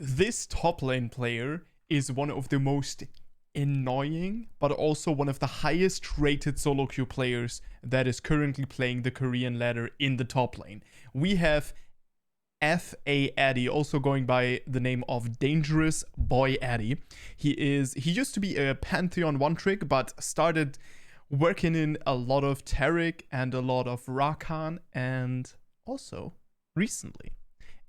This top lane player is one of the most annoying, but also one of the highest rated solo queue players that is currently playing the Korean ladder in the top lane. We have F.A. Addy, also going by the name of Dangerous Boy Addy. He used to be a Pantheon one trick, but started working in a lot of Taric and a lot of Rakan, and also recently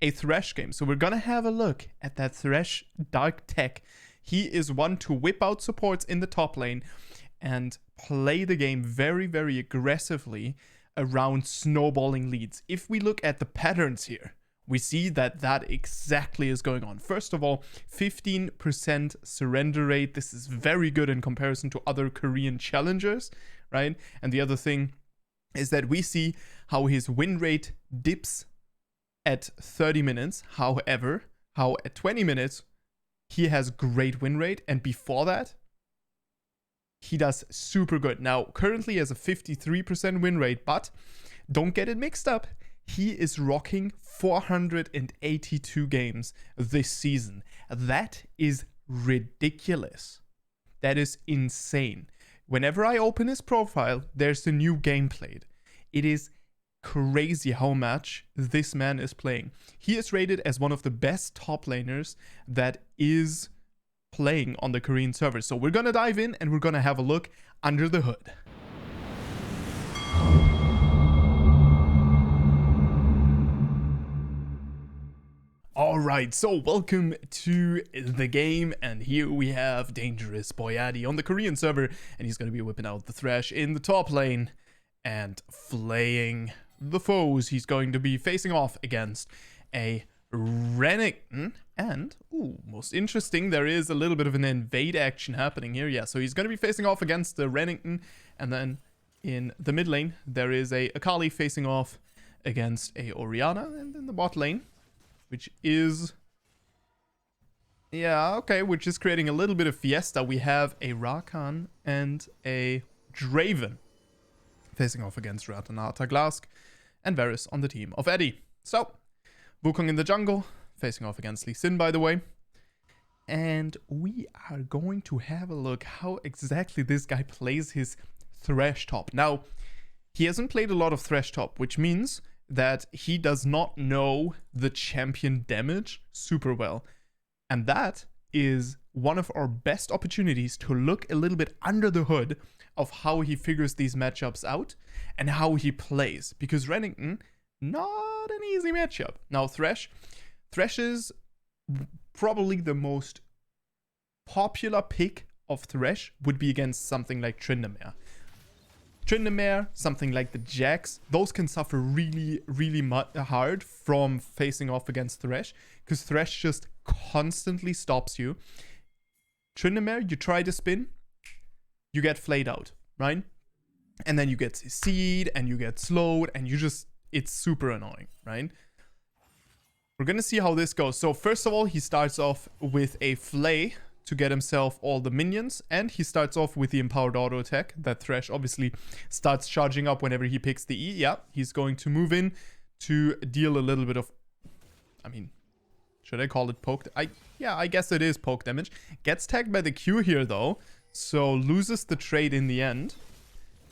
a Thresh game. So we're gonna have a look at that Thresh Dark Tech. He is one to whip out supports in the top lane and play the game very, very aggressively around snowballing leads. If we look at the patterns here, we see that that exactly is going on. First of all, 15% surrender rate. This is very good in comparison to other Korean challengers, right? And the other thing is that we see how his win rate dips at 30 minutes. However, how at 20 minutes, he has great win rate. And before that, he does super good. Now, currently he has a 53% win rate, but don't get it mixed up. He is rocking 482 games this season. That is ridiculous. That is insane. Whenever I open his profile, there's a new game played. It is crazy how much this man is playing. He is rated as one of the best top laners that is playing on the Korean server. So we're gonna dive in and we're gonna have a look under the hood. Alright, so welcome to the game, and here we have Dangerous Boy Addy on the Korean server, and he's going to be whipping out the Thresh in the top lane and flaying the foes. He's going to be facing off against a Renekton, and, most interesting, there is a little bit of an invade action happening here. Yeah, so he's going to be facing off against the Renekton, and then in the mid lane, there is a Akali facing off against a Orianna, and in the bot lane, which is, which is creating a little bit of fiesta. We have a Rakan and a Draven facing off against Ratanata, Glask, and Varus on the team of Addy. So, Wukong in the jungle, facing off against Lee Sin, by the way. And we are going to have a look how exactly this guy plays his Thresh top. Now, he hasn't played a lot of Thresh top, which means that he does not know the champion damage super well. And that is one of our best opportunities to look a little bit under the hood of how he figures these matchups out and how he plays. Because Renekton, not an easy matchup. Now Thresh is probably the most popular pick of Thresh would be against something like Tryndamere. Something like the Jax, those can suffer really, really hard from facing off against Thresh, because Thresh just constantly stops you. Tryndamere, you try to spin, you get flayed out, right? And then you get CC'd, and you get slowed, and it's super annoying, right? We're gonna see how this goes. So first of all, he starts off with a flay to get himself all the minions, and he starts off with the empowered auto attack that Thresh obviously starts charging up whenever he picks the E. Yeah, he's going to move in to deal a little bit of, should I call it poke? I guess it is poke damage. Gets tagged by the Q here though, so loses the trade in the end.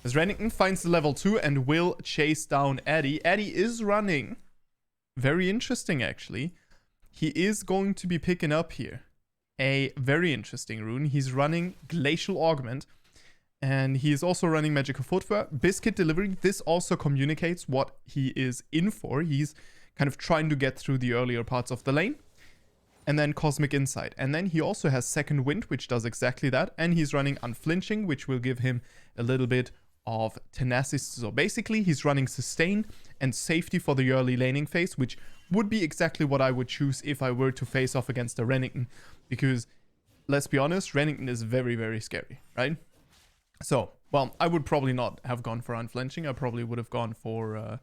As Renekton finds the level 2 and will chase down Addy. Addy is running. Very interesting actually. He is going to be picking up here a very interesting rune. He's running Glacial Augment, and he is also running Magical Footwear. Biscuit Delivery, this also communicates what he is in for. He's kind of trying to get through the earlier parts of the lane. And then Cosmic Insight. And then he also has Second Wind, which does exactly that. And he's running Unflinching, which will give him a little bit of tenacity. So basically, he's running Sustain and Safety for the early laning phase, which would be exactly what I would choose if I were to face off against a Renekton. Because, let's be honest, Renekton is very, very scary, right? So, well, I would probably not have gone for Unflinching. I probably would have gone for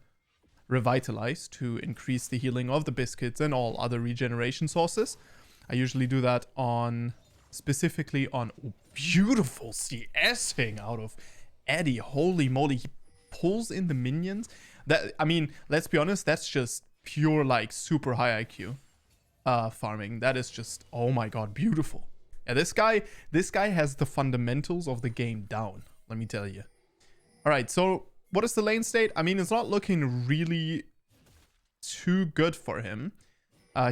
Revitalize to increase the healing of the biscuits and all other regeneration sources. I usually do that specifically on beautiful CSing out of Addy. Holy moly, he pulls in the minions. Let's be honest, that's just pure, like, super high IQ. farming. That is just, oh my god, beautiful. Yeah, this guy has the fundamentals of the game down, let me tell you. All right, so what is the lane state? I mean, it's not looking really too good for him.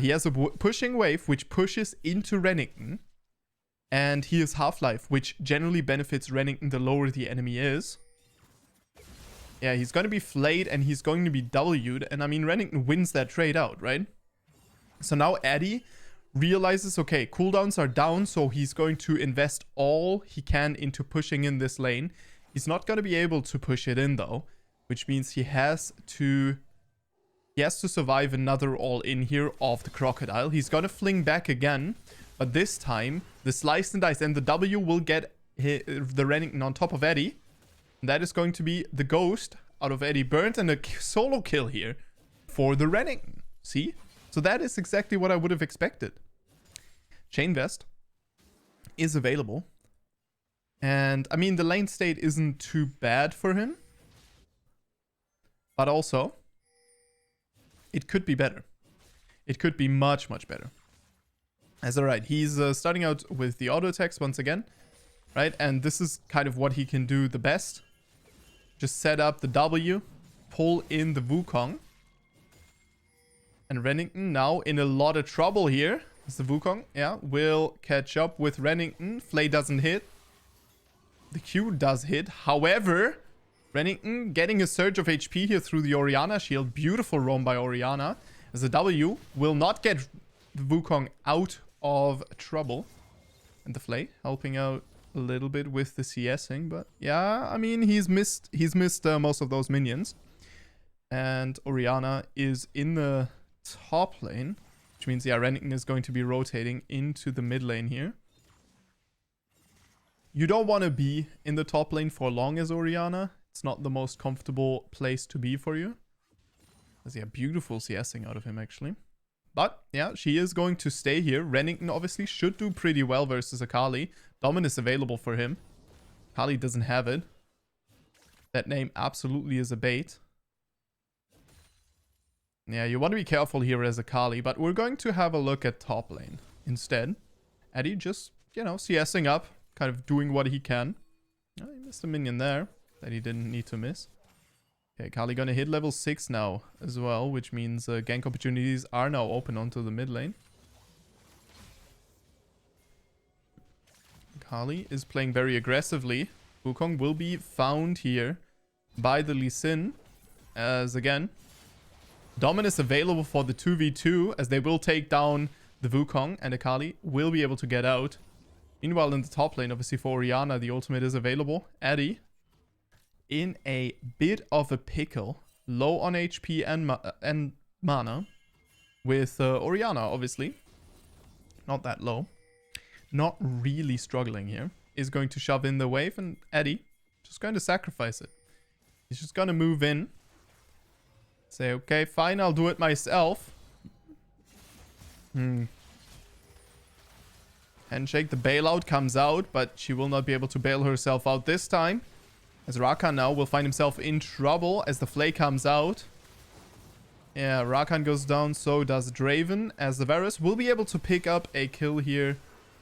He has a pushing wave, which pushes into Renekton. And he has Half-Life, which generally benefits Renekton the lower the enemy is. Yeah, he's going to be flayed and he's going to be W'd. And I mean, Renekton wins that trade out, right? So now Addy realizes, okay, cooldowns are down, so he's going to invest all he can into pushing in this lane. He's not going to be able to push it in, though, which means he has to survive another all-in here of the Crocodile. He's going to fling back again, but this time, the Slice and Dice and the W will get the Renekton on top of Addy. And that is going to be the Ghost out of Addy burnt and a solo kill here for the Renekton. See? So that is exactly what I would have expected. Chain Vest is available. And, I mean, the lane state isn't too bad for him. But also, it could be better. It could be much, much better. As alright, he's starting out with the auto attacks once again. Right? And this is kind of what he can do the best. Just set up the W. Pull in the Wukong. And Renekton now in a lot of trouble here. As the Wukong, yeah, will catch up with Renekton. Flay doesn't hit. The Q does hit. However, Renekton getting a surge of HP here through the Orianna shield. Beautiful roam by Orianna. As the W will not get the Wukong out of trouble. And the Flay helping out a little bit with the CSing. But yeah, I mean, he's missed most of those minions. And Orianna is in the top lane, which means, yeah, Renekton is going to be rotating into the mid lane here. You don't want to be in the top lane for long as Orianna. It's not the most comfortable place to be for you. There's, yeah, beautiful CSing out of him, actually. But, yeah, she is going to stay here. Renekton obviously should do pretty well versus Akali. Dominus available for him. Akali doesn't have it. That name absolutely is a bait. Yeah, you want to be careful here as Akali, but we're going to have a look at top lane instead. Addy just, you know, CSing up, kind of doing what he can. Oh, he missed a minion there that he didn't need to miss. Okay, Akali gonna hit level 6 now as well, which means gank opportunities are now open onto the mid lane. Akali is playing very aggressively. Wukong will be found here by the Lee Sin, as again, Dominus available for the 2v2, as they will take down the Wukong, and Akali will be able to get out. Meanwhile, in the top lane, obviously for Orianna, the ultimate is available. Addy in a bit of a pickle, low on HP and mana, with Orianna, obviously. Not that low. Not really struggling here. Is going to shove in the wave, and Addy just going to sacrifice it. He's just going to move in. Say, okay, fine, I'll do it myself. Handshake, the bailout comes out, but she will not be able to bail herself out this time. As Rakan now will find himself in trouble as the Flay comes out. Yeah, Rakan goes down, so does Draven. As the Varus will be able to pick up a kill here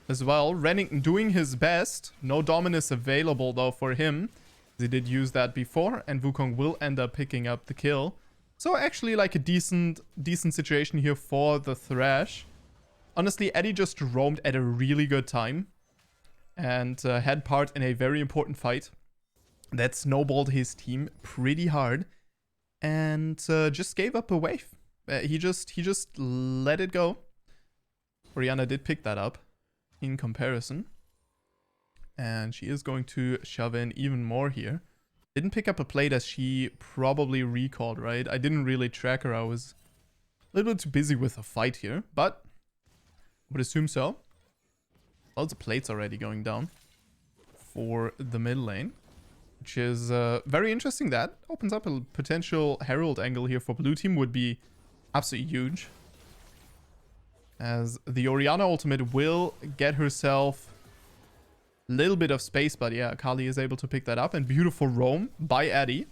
as well. Renekton doing his best. No Dominus available though for him. He did use that before, and Wukong will end up picking up the kill. So actually like a decent situation here for the Thresh. Honestly, Addy just roamed at a really good time and had part in a very important fight that snowballed his team pretty hard and just gave up a wave. He just let it go. Orianna did pick that up in comparison, and she is going to shove in even more here. Didn't pick up a plate as she probably recalled, right? I didn't really track her. I was a little bit too busy with a fight here, but would assume so. Loads of plates already going down for the mid lane, which is very interesting. That opens up a potential Herald angle here for blue team. Would be absolutely huge, as the Orianna ultimate will get herself a little bit of space, but yeah, Akali is able to pick that up, and beautiful roam by Addy.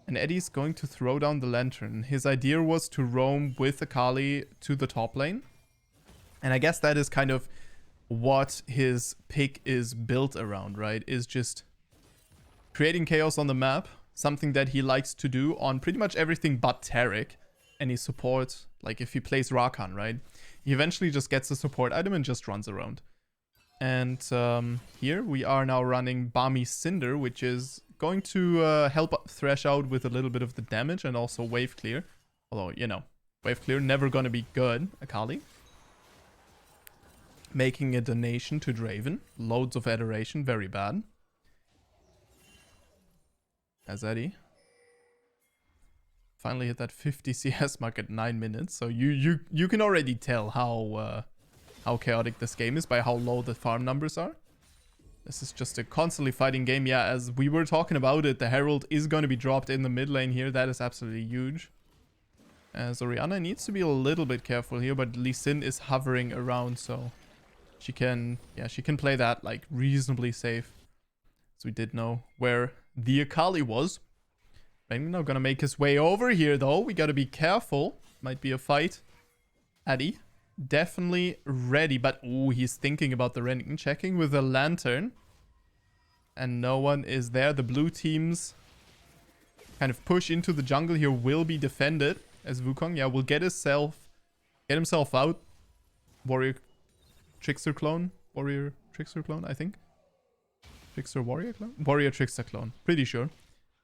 And Eddie's going to throw down the Lantern. His idea was to roam with Akali to the top lane. And I guess that is kind of what his pick is built around, right? Is just creating chaos on the map. Something that he likes to do on pretty much everything but Taric. Any support, like if he plays Rakan, right? He eventually just gets the support item and just runs around. And here we are now running Bami Cinder, which is going to help Thresh out with a little bit of the damage and also wave clear. Although, you know, wave clear never gonna be good, Akali. Making a donation to Draven. Loads of adoration, very bad. As Eddie finally hit that 50 CS mark at 9 minutes. So you can already tell how chaotic this game is by how low the farm numbers are. This is just a constantly fighting game. Yeah, as we were talking about it, the Herald is going to be dropped in the mid lane here. That is absolutely huge. As Orianna needs to be a little bit careful here, but Lee Sin is hovering around, so she can play that like reasonably safe. So we did know where the Akali was. Maybe now gonna make his way over here though. We gotta be careful. Might be a fight. Addy. Definitely ready, but ooh, he's thinking about the Renekton, checking with the Lantern. And no one is there. The blue team's kind of push into the jungle here will be defended. As Wukong, yeah, will get himself out. Warrior Trickster clone. Warrior Trickster clone, I think. Trickster Warrior clone? Warrior Trickster clone. Pretty sure.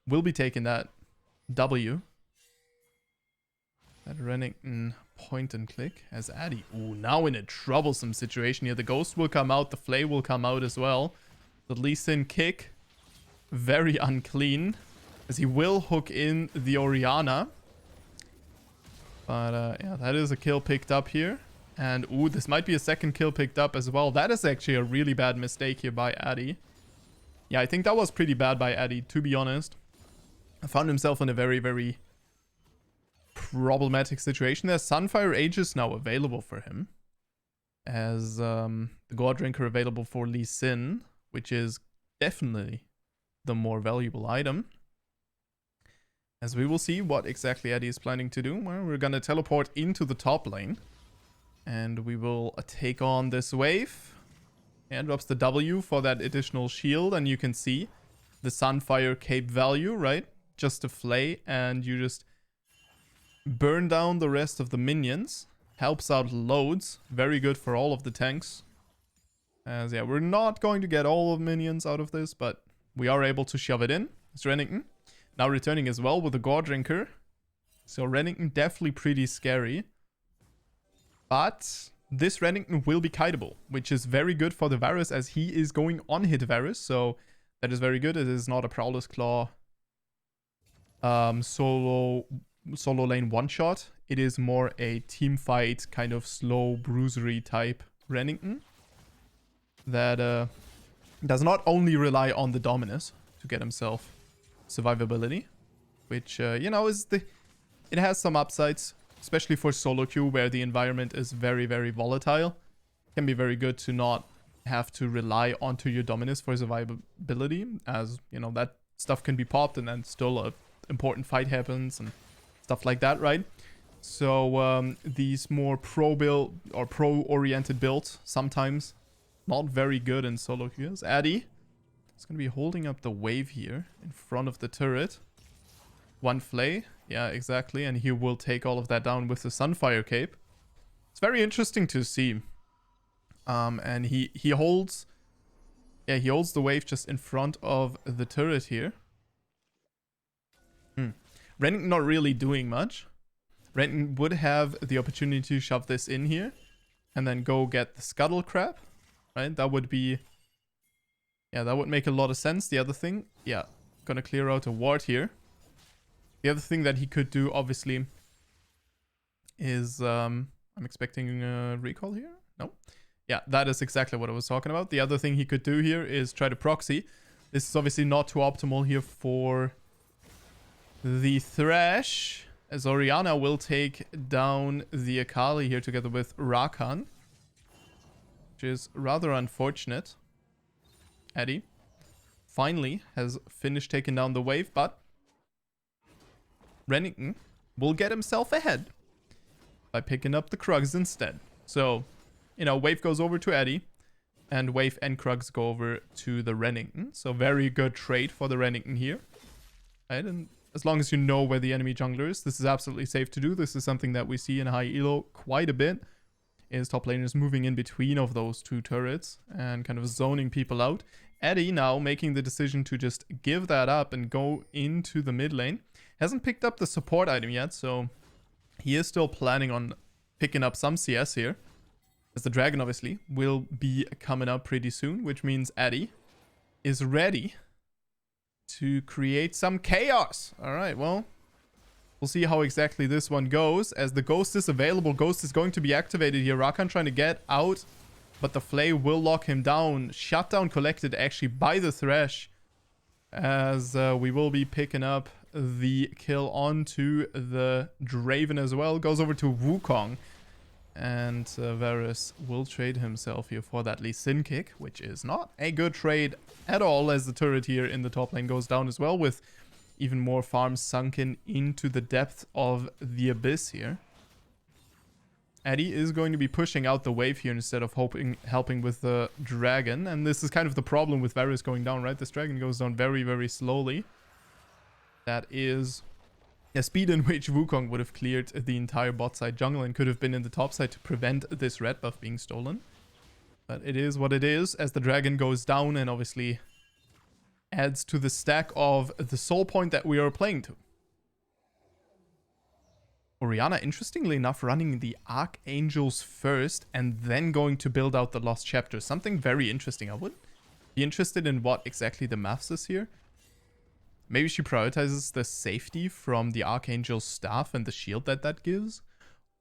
Will be taking that W. That Renekton point and click as Addy. Ooh, now in a troublesome situation here. The Ghost will come out. The Flay will come out as well. The Lee Sin kick. Very unclean. As he will hook in the Orianna. But yeah, that is a kill picked up here. And ooh, this might be a second kill picked up as well. That is actually a really bad mistake here by Addy. Yeah, I think that was pretty bad by Addy, to be honest. Found himself in a very, very problematic situation. There's Sunfire Aegis now available for him. As the God Drinker available for Lee Sin, which is definitely the more valuable item. As we will see what exactly Eddie is planning to do. Well, we're gonna teleport into the top lane. And we will take on this wave. And drops the W for that additional shield. And you can see the Sunfire cape value, right? Just a flay, and you just burn down the rest of the minions. Helps out loads. Very good for all of the tanks. As yeah, we're not going to get all of minions out of this, but we are able to shove it in. It's Renekton. Now returning as well with the God Drinker. So Renekton definitely pretty scary. But this Renekton will be kiteable, which is very good for the Varus as he is going on hit Varus. So that is very good. It is not a Prowler's Claw solo lane one shot. It is more a team fight kind of slow bruisery type Renekton that does not only rely on the Dominus to get himself survivability, which you know it has some upsides, especially for solo queue where the environment is very, very volatile. It can be very good to not have to rely onto your Dominus for survivability, as you know that stuff can be popped and then still a important fight happens and stuff like that, right? So these more pro build or pro oriented builds sometimes not very good in solo queues. Addy is going to be holding up the wave here in front of the turret. One flay, yeah, exactly, and he will take all of that down with the Sunfire cape. It's very interesting to see. And he holds, yeah, he holds the wave just in front of the turret here. Renekton not really doing much. Renekton would have the opportunity to shove this in here and then go get the Scuttle Crab, right? That would be, yeah, that would make a lot of sense. The other thing, yeah, gonna clear out a ward here. The other thing that he could do, obviously, is, I'm expecting a recall here. No. Yeah, that is exactly what I was talking about. The other thing he could do here is try to proxy. This is obviously not too optimal here for the Thresh, as Orianna will take down the Akali here together with Rakan, which is rather unfortunate. Addy finally has finished taking down the wave, but Renington will get himself ahead by picking up the Krugs instead. So, you know, Wave goes over to Eddie, and Wave and Krugs go over to the Renington. So very good trade for the Renington here. Right, and as long as you know where the enemy jungler is, this is absolutely safe to do. This is something that we see in high elo quite a bit, is top laners moving in between of those two turrets and kind of zoning people out. Eddie now making the decision to just give that up and go into the mid lane. Hasn't picked up the support item yet, so he is still planning on picking up some CS here. As the dragon, obviously, will be coming up pretty soon, which means Eddie is ready to create some chaos. All right, well, we'll see how exactly this one goes. As the Ghost is available, Ghost is going to be activated here. Rakan trying to get out, but the Flay will lock him down. Shutdown collected, actually, by the Thresh. As we will be picking up the kill onto the Draven as well. Goes over to Wukong. And Varus will trade himself here for that Lee Sin kick, which is not a good trade at all, as the turret here in the top lane goes down as well, with even more farms sunken into the depth of the abyss here. Eddie is going to be pushing out the wave here instead of helping with the dragon, and this is kind of the problem with Varus going down, right? This dragon goes down very, very slowly. That is a speed in which Wukong would have cleared the entire bot side jungle and could have been in the top side to prevent this red buff being stolen. But it is what it is, as the dragon goes down and obviously adds to the stack of the soul point that we are playing to. Orianna, interestingly enough, running the Archangels first and then going to build out the Lost Chapter. Something very interesting. I would be interested in what exactly the maths is here. Maybe she prioritizes the safety from the Archangel's staff and the shield that gives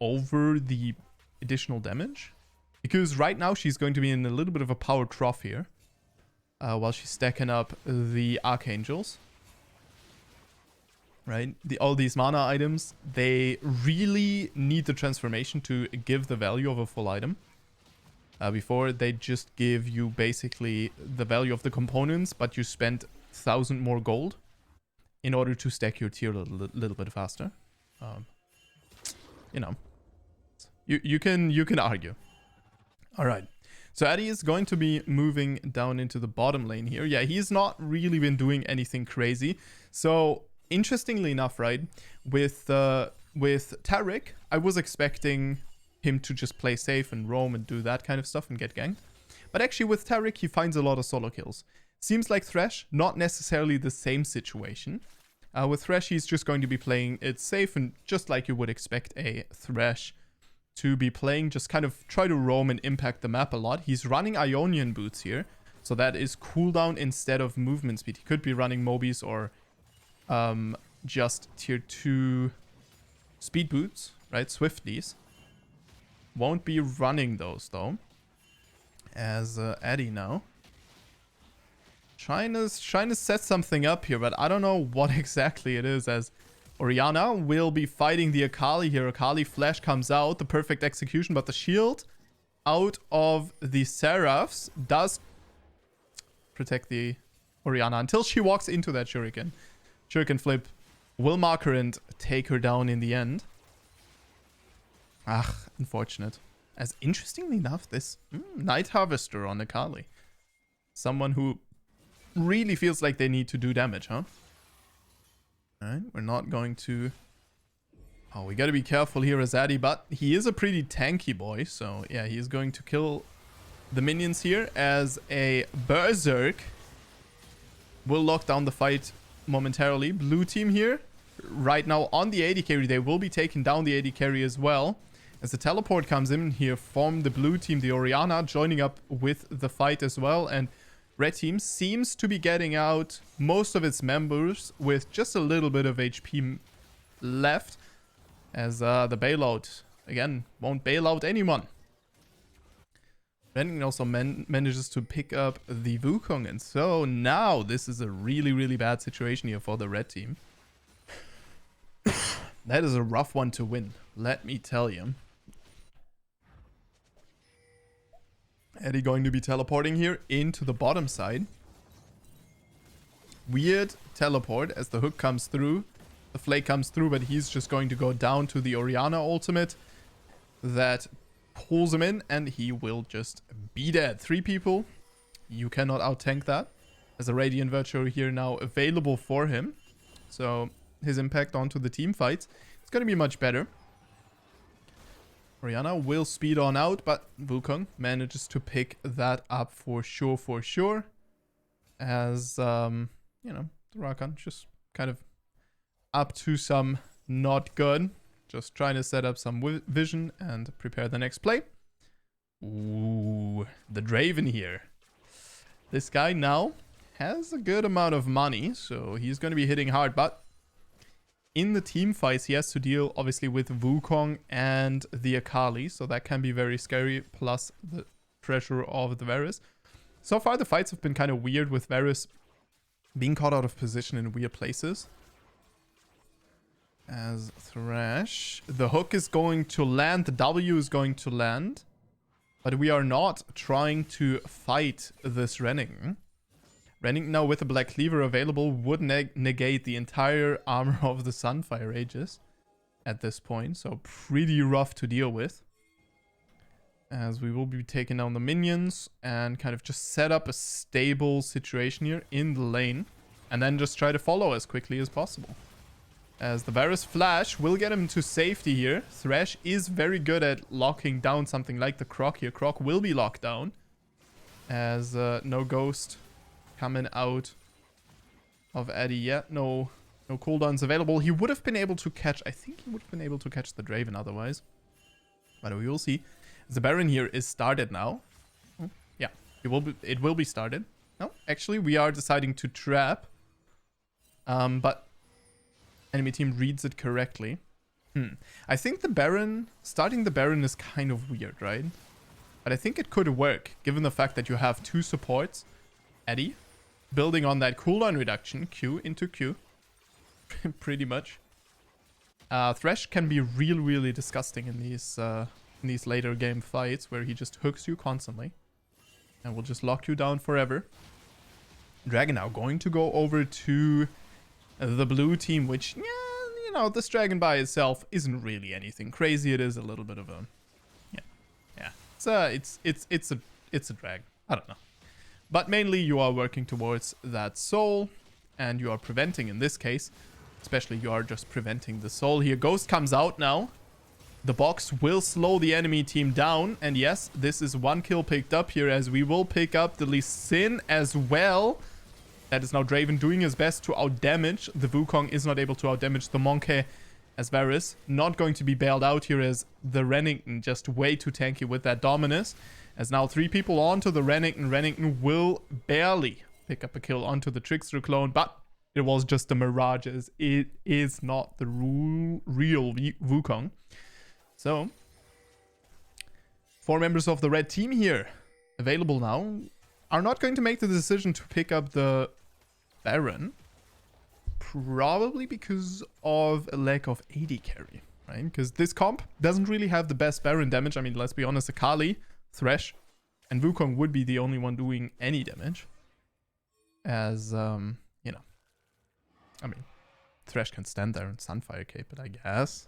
over the additional damage. Because right now she's going to be in a little bit of a power trough here. While she's stacking up the Archangels. Right? All these mana items, they really need the transformation to give the value of a full item. Before, they just give you basically the value of the components, but you spend 1,000 more gold in order to stack your tier a little bit faster. You know, you can argue. All right, so Eddie is going to be moving down into the bottom lane here. Yeah, he's not really been doing anything crazy. So interestingly enough, right, with Taric, I was expecting him to just play safe and roam and do that kind of stuff and get ganked. But actually with Taric, he finds a lot of solo kills. Seems like Thresh, not necessarily the same situation. With Thresh, he's just going to be playing it safe and just like you would expect a Thresh to be playing. Just kind of try to roam and impact the map a lot. He's running Ionian boots here. So that is cooldown instead of movement speed. He could be running Mobies or just tier 2 speed boots, right? Swifties. Won't be running those though. As Eddie now. Trying to set something up here, but I don't know what exactly it is, as Orianna will be fighting the Akali here. Akali flash comes out, the perfect execution, but the shield out of the Seraphs does protect the Orianna until she walks into that Shuriken. Shuriken flip will mark her and take her down in the end. Ah, unfortunate. As interestingly enough, this Night Harvester on Akali. Someone who really feels like they need to do damage, huh? Alright, we're not going to... Oh, we gotta be careful here as Addy, but he is a pretty tanky boy, so yeah, he is going to kill the minions here as a Berserk will lock down the fight momentarily. Blue team here, right now on the AD carry, they will be taking down the AD carry as well. As the teleport comes in here from the blue team, the Orianna joining up with the fight as well, and red team seems to be getting out most of its members with just a little bit of HP left, as the bailout, again, won't bail out anyone. Renington also manages to pick up the Wukong, and so now this is a really, really bad situation here for the red team. That is a rough one to win, let me tell you. Eddie going to be teleporting here into the bottom side. Weird teleport as the hook comes through. The Flake comes through, but he's just going to go down to the Orianna ultimate. That pulls him in, and he will just be dead. 3 people. You cannot out-tank that. There's a Radiant Virtue here now available for him. So his impact onto the team fights, it's going to be much better. Orianna will speed on out, but Wukong manages to pick that up for sure. As, you know, the Rakan just kind of up to some not good. Just trying to set up some vision and prepare the next play. Ooh, the Draven here. This guy now has a good amount of money, so he's going to be hitting hard, but in the team fights, he has to deal, obviously, with Wukong and the Akali, so that can be very scary, plus the pressure of the Varus. So far, the fights have been kind of weird, with Varus being caught out of position in weird places. As Thresh, the hook is going to land, the W is going to land, but we are not trying to fight this Renekton. Renekton now with a Black Cleaver available would negate the entire armor of the Sunfire Aegis at this point, so pretty rough to deal with. As we will be taking down the minions and kind of just set up a stable situation here in the lane, and then just try to follow as quickly as possible. As the Varus Flash will get him to safety here. Thresh is very good at locking down something like the Croc here. Croc will be locked down. As no Ghost coming out of Eddie yet. No cooldowns available. He would have been able to catch... I think he would have been able to catch the Draven otherwise. But we will see. The Baron here is started now. Oh, yeah, it will be started. No, actually, we are deciding to trap. But... enemy team reads it correctly. I think the Baron, starting the Baron is kind of weird, right? But I think it could work, given the fact that you have 2 supports. Eddie, building on that cooldown reduction, Q into Q. Pretty much. Thresh can be really disgusting in these later game fights, where he just hooks you constantly. And will just lock you down forever. Dragon now going to go over to... the blue team, which, yeah, you know, this dragon by itself isn't really anything crazy. It is a little bit of a, yeah. It's a drag. I don't know. But mainly you are working towards that soul, and you are preventing, in this case, especially you are just preventing the soul here. Ghost comes out now. The box will slow the enemy team down, and yes, this is 1 kill picked up here, as we will pick up the Lee Sin as well. That is now Draven doing his best to outdamage. The Wukong is not able to outdamage the Monkey, as Varus not going to be bailed out here, as the Renekton just way too tanky with that Dominus. As now 3 people onto the Renekton. Renekton will barely pick up a kill onto the Trickster clone, but it was just the mirages. It is not the real Wukong. So, 4 members of the red team here available now are not going to make the decision to pick up the Baron, probably because of a lack of AD carry, right? Because this comp doesn't really have the best Baron damage. I mean, let's be honest, Akali, Thresh, and Wukong would be the only one doing any damage. As, you know, I mean, Thresh can stand there and Sunfire cape it, I guess.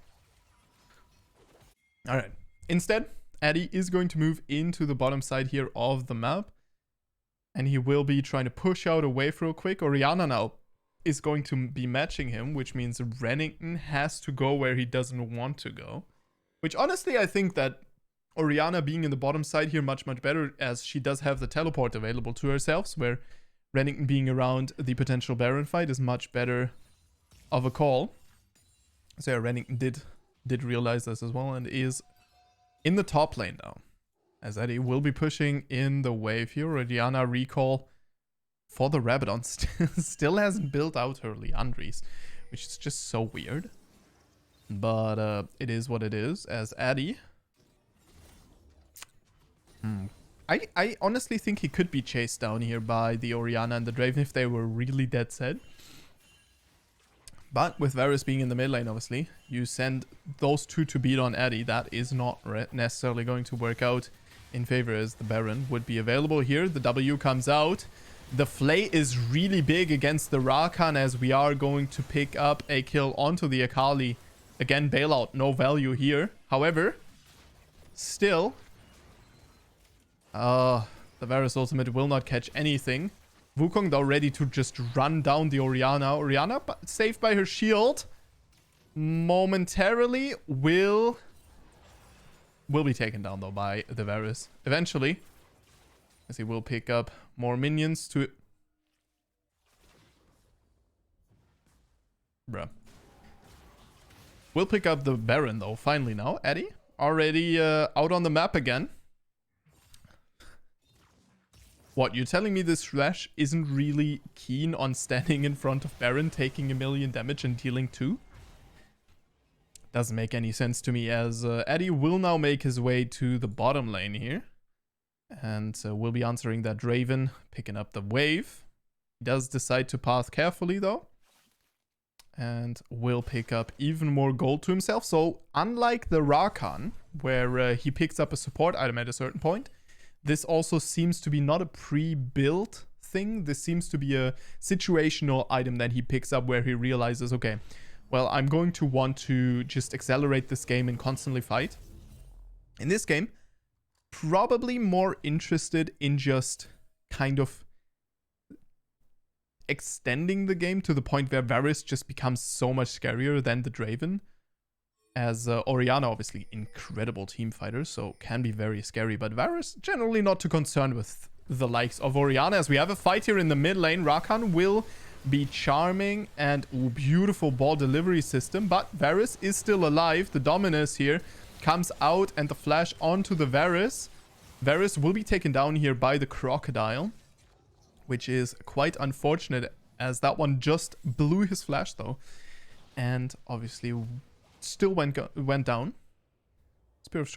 Alright, instead, Addy is going to move into the bottom side here of the map. And he will be trying to push out a wave real quick. Orianna now is going to be matching him, which means Renekton has to go where he doesn't want to go. Which honestly, I think that Orianna being in the bottom side here much better, as she does have the teleport available to herself, where Renekton being around the potential Baron fight is much better of a call. So yeah, Renekton did realize this as well, and is in the top lane now. As Eddie will be pushing in the wave here. Orianna recall for the Rabadon still hasn't built out her Liandry's, which is just so weird. But it is what it is. As Eddie, I honestly think he could be chased down here by the Orianna and the Draven if they were really dead set. But with Varus being in the mid lane, obviously, you send those 2 to beat on Eddie. That is not necessarily going to work out in favor, as the Baron would be available here. The W comes out. The Flay is really big against the Rakan, as we are going to pick up a kill onto the Akali. Again, bailout, no value here. However, still, the Varus ultimate will not catch anything. Wukong though ready to just run down the Orianna. Orianna saved by her shield. Momentarily will be taken down though by the Varus. Eventually, as he will pick up more minions to... Bruh. We'll pick up the Baron though, finally now. Eddie, already out on the map again. What, you're telling me this Thresh isn't really keen on standing in front of Baron, taking 1 million damage and dealing 2? Doesn't make any sense to me, as Eddie will now make his way to the bottom lane here. And we'll be answering that Draven, picking up the wave. He does decide to path carefully though. And will pick up even more gold to himself. So unlike the Rakan, where he picks up a support item at a certain point, this also seems to be not a pre-built thing. This seems to be a situational item that he picks up where he realizes, okay, well, I'm going to want to just accelerate this game and constantly fight. In this game, probably more interested in just kind of extending the game to the point where Varus just becomes so much scarier than the Draven. As Orianna, obviously, incredible team fighter, so can be very scary. But Varus, generally not too concerned with the likes of Orianna. As we have a fight here in the mid lane, Rakan will be charming, and beautiful ball delivery system. But Varus is still alive. The Dominus here comes out, and the flash onto the Varus. Varus will be taken down here by the Crocodile, which is quite unfortunate, as that one just blew his flash though. And obviously... still went down. Spear of